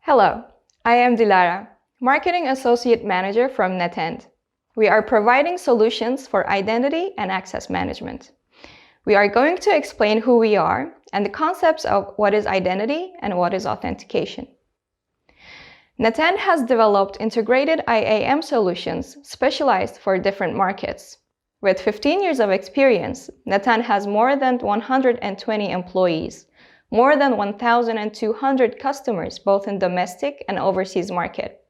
Hello, I am Dilara, Marketing Associate Manager from NetEnt. We are providing solutions for identity and access management. We are going to explain who we are and the concepts of what is identity and what is authentication. NetEnt has developed integrated IAM solutions specialized for different markets. With 15 years of experience, NetEnt has more than 120 employees, more than 1,200 customers both in domestic and overseas market.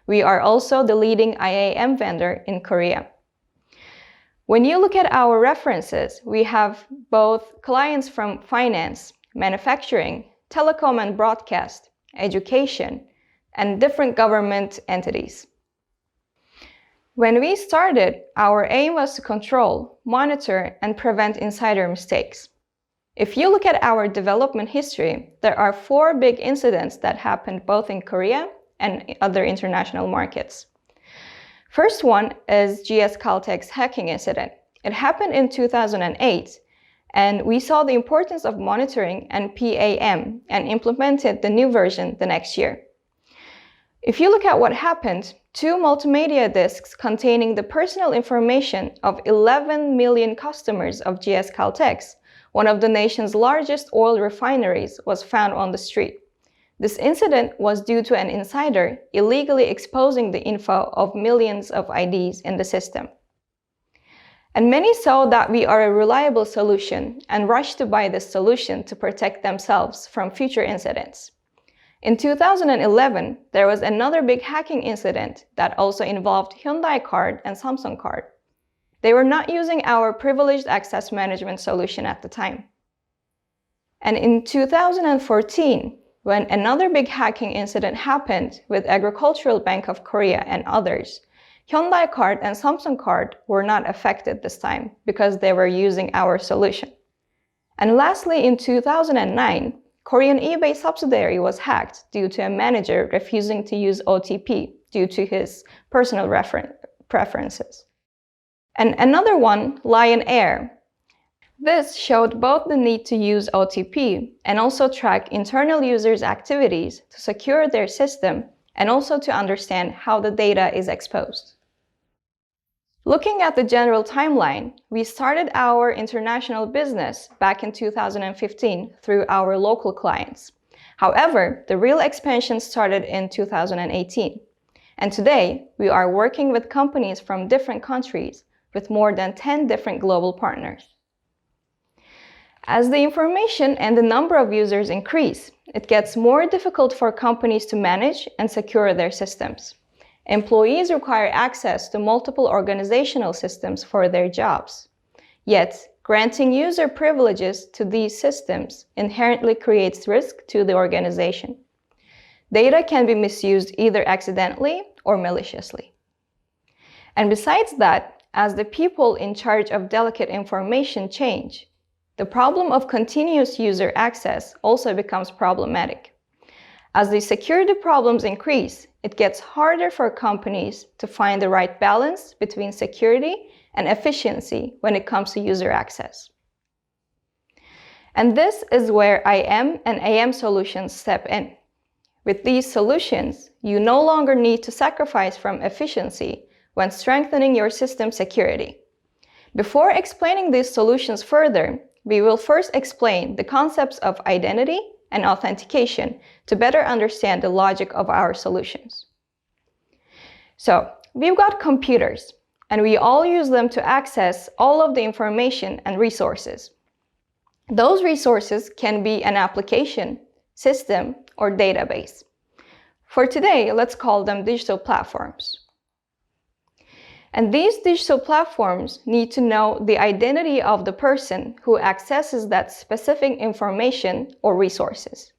We are also the leading IAM vendor in Korea. When you look at our references, we have both clients from finance, manufacturing, telecom and broadcast, education, and different government entities. When we started, our aim was to control, monitor, and prevent insider mistakes. If you look at our development history, there are 4 big incidents that happened both in Korea and other international markets. First one is GS Caltech's hacking incident. It happened in 2008, and we saw the importance of monitoring and PAM and implemented the new version the next year. If you look at what happened, 2 multimedia disks containing the personal information of 11 million customers of GS Caltech's, one of the nation's largest oil refineries, was found on the street. This incident was due to an insider illegally exposing the info of millions of IDs in the system. And many saw that we are a reliable solution and rushed to buy this solution to protect themselves from future incidents. In 2011, there was another big hacking incident that also involved Hyundai Card and Samsung Card. They were not using our privileged access management solution at the time. And in 2014, when another big hacking incident happened with Agricultural Bank of Korea and others, Hyundai Card and Samsung Card were not affected this time because they were using our solution. And lastly, in 2009, Korean eBay subsidiary was hacked due to a manager refusing to use OTP due to his personal preferences. And another one, Lion Air. This showed both the need to use OTP and also track internal users' activities to secure their system and also to understand how the data is exposed. Looking at the general timeline, we started our international business back in 2015 through our local clients. However, the real expansion started in 2018. And today, we are working with companies from different countries with more than 10 different global partners. As the information and the number of users increase, it gets more difficult for companies to manage and secure their systems. Employees require access to multiple organizational systems for their jobs. Yet, granting user privileges to these systems inherently creates risk to the organization. Data can be misused either accidentally or maliciously. And besides that, as the people in charge of delicate information change, the problem of continuous user access also becomes problematic. As the security problems increase, it gets harder for companies to find the right balance between security and efficiency when it comes to user access. And this is where IAM and AM solutions step in. With these solutions, you no longer need to sacrifice from efficiency when strengthening your system security. Before explaining these solutions further, we will first explain the concepts of identity and authentication to better understand the logic of our solutions. So, we've got computers, and we all use them to access all of the information and resources. Those resources can be an application, system, or database. For today, let's call them digital platforms. And these digital platforms need to know the identity of the person who accesses that specific information or resources.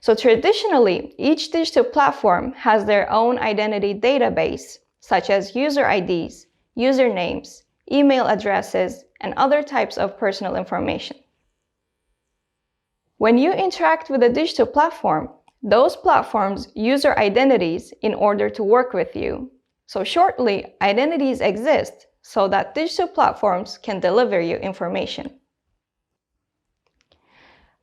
So traditionally, each digital platform has their own identity database, such as user IDs, usernames, email addresses, and other types of personal information. When you interact with a digital platform, those platforms use your identities in order to work with you. So shortly, identities exist so that digital platforms can deliver you information.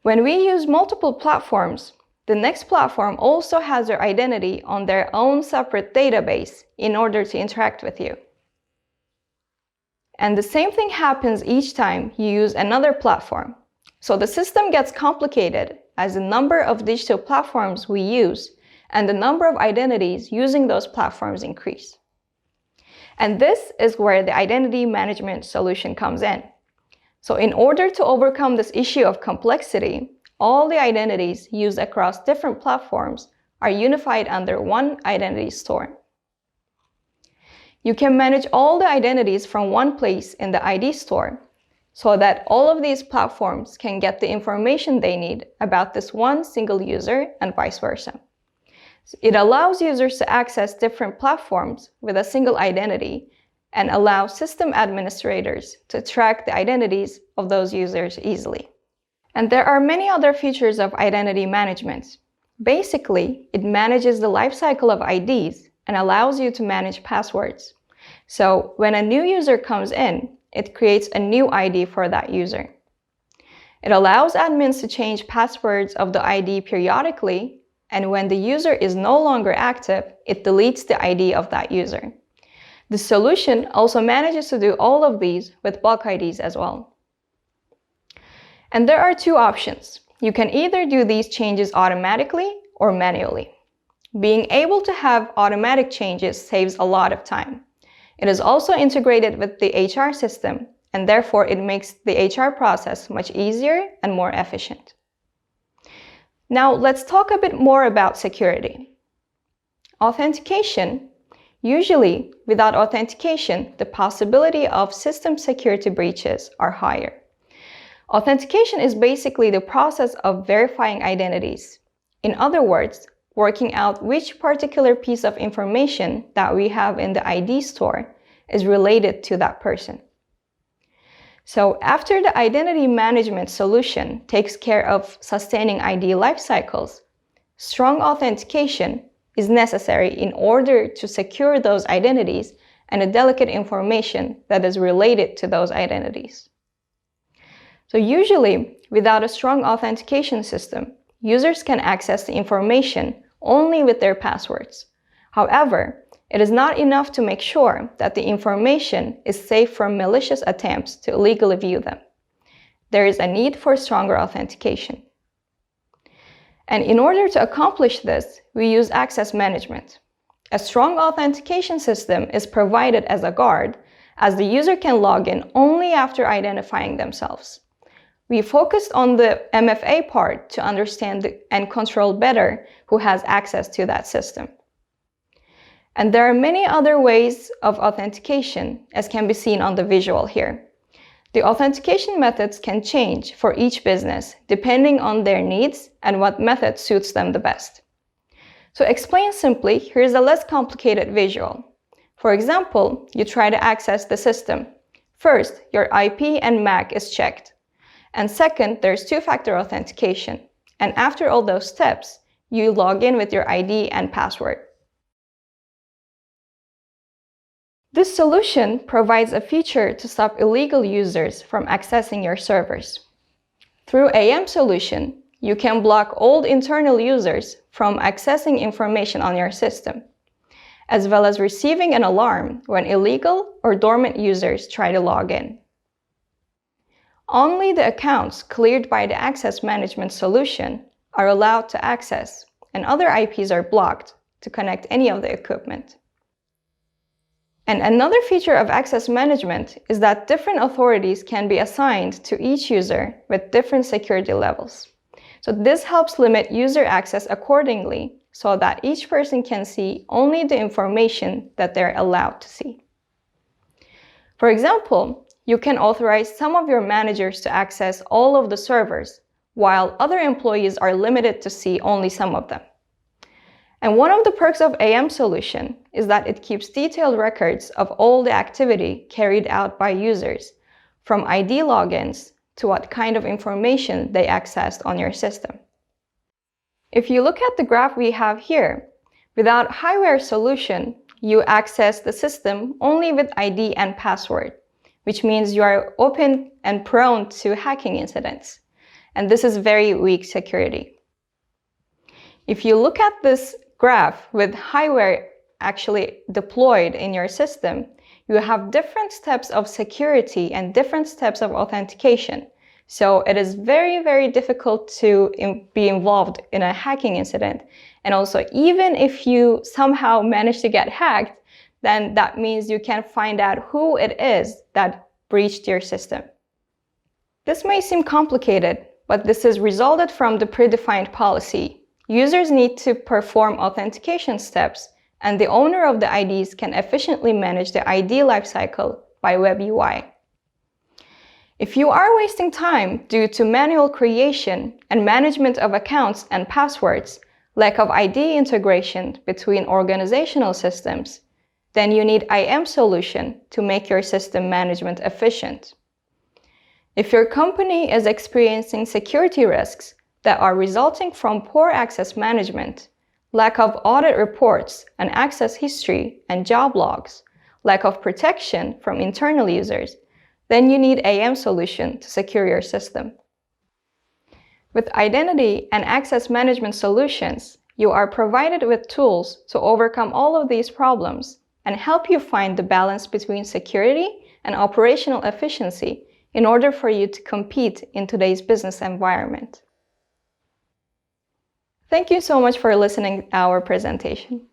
When we use multiple platforms, The next platform also has your identity on their own separate database in order to interact with you. And the same thing happens each time you use another platform. So the system gets complicated as the number of digital platforms we use and the number of identities using those platforms increase. And this is where the identity management solution comes in. So in order to overcome this issue of complexity, all the identities used across different platforms are unified under one identity store. You can manage all the identities from one place in the ID store so that all of these platforms can get the information they need about this one single user and vice versa. It allows users to access different platforms with a single identity and allows system administrators to track the identities of those users easily. And there are many other features of identity management. Basically, it manages the lifecycle of IDs and allows you to manage passwords. So when a new user comes in, it creates a new ID for that user. It allows admins to change passwords of the ID periodically, and when the user is no longer active, it deletes the ID of that user. The solution also manages to do all of these with bulk IDs as well. And there are two options. You can either do these changes automatically or manually. Being able to have automatic changes saves a lot of time. It is also integrated with the HR system, and therefore it makes the HR process much easier and more efficient. Now let's talk a bit more about security. Authentication. Usually, without authentication, the possibility of system security breaches are higher. Authentication is basically the process of verifying identities. In other words, working out which particular piece of information that we have in the ID store is related to that person. So after the identity management solution takes care of sustaining ID life cycles, strong authentication is necessary in order to secure those identities and the delicate information that is related to those identities. So usually, without a strong authentication system, users can access the information only with their passwords. However, it is not enough to make sure that the information is safe from malicious attempts to illegally view them. There is a need for stronger authentication. And in order to accomplish this, we use access management. A strong authentication system is provided as a guard, as the user can log in only after identifying themselves. We focused on the MFA part to understand and control better who has access to that system. And there are many other ways of authentication, as can be seen on the visual here. The authentication methods can change for each business depending on their needs and what method suits them the best. So explained simply, here's a less complicated visual. For example, you try to access the system. First, your IP and MAC is checked. And second, there's two-factor authentication. And after all those steps, you log in with your ID and password. This solution provides a feature to stop illegal users from accessing your servers. Through IAM solution, you can block old internal users from accessing information on your system, as well as receiving an alarm when illegal or dormant users try to log in. Only the accounts cleared by the access management solution are allowed to access, and other IPs are blocked to connect any of the equipment. And another feature of access management is that different authorities can be assigned to each user with different security levels. So this helps limit user access accordingly so that each person can see only the information that they're allowed to see. For example, you can authorize some of your managers to access all of the servers, while other employees are limited to see only some of them. And one of the perks of IAM solution is that it keeps detailed records of all the activity carried out by users, from ID logins to what kind of information they accessed on your system. If you look at the graph we have here, without HIWARE solution, you access the system only with ID and password, which means you are open and prone to hacking incidents. And this is very weak security. If you look at this graph with HIWARE actually deployed in your system, you have different steps of security and different steps of authentication. So it is very, very difficult to be involved in a hacking incident. And also, even if you somehow manage to get hacked, then that means you can find out who it is that breached your system. This may seem complicated, but this is resulted from the predefined policy. Users need to perform authentication steps, and the owner of the IDs can efficiently manage the ID lifecycle by web UI. If you are wasting time due to manual creation and management of accounts and passwords, lack of ID integration between organizational systems, then you need IAM solution to make your system management efficient. If your company is experiencing security risks that are resulting from poor access management, lack of audit reports and access history and job logs, lack of protection from internal users, then you need IAM solution to secure your system. With identity and access management solutions, you are provided with tools to overcome all of these problems and help you find the balance between security and operational efficiency in order for you to compete in today's business environment. Thank you so much for listening to our presentation.